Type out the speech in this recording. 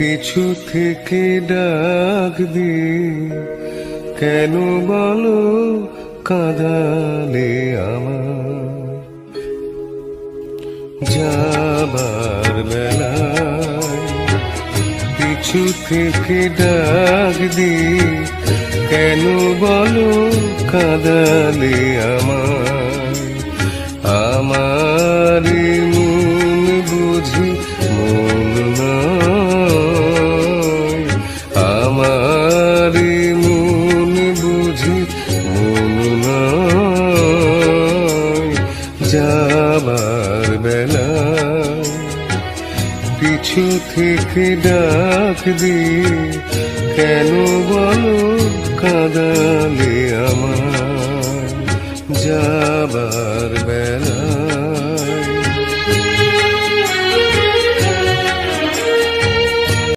পিছু থেকে ডাক দি কেন বলো কাঁদালে আমার যাবার বেলায় পিছু থেকে ডাক দি কেন বলো কাঁদালে আমার মন বুঝি মন নয় আমার মন বুঝি মন নয় যাবার বেলায় পিছু থেকে ডাক দি কেন বলো কাঁদালে আমার যাবার বেলা।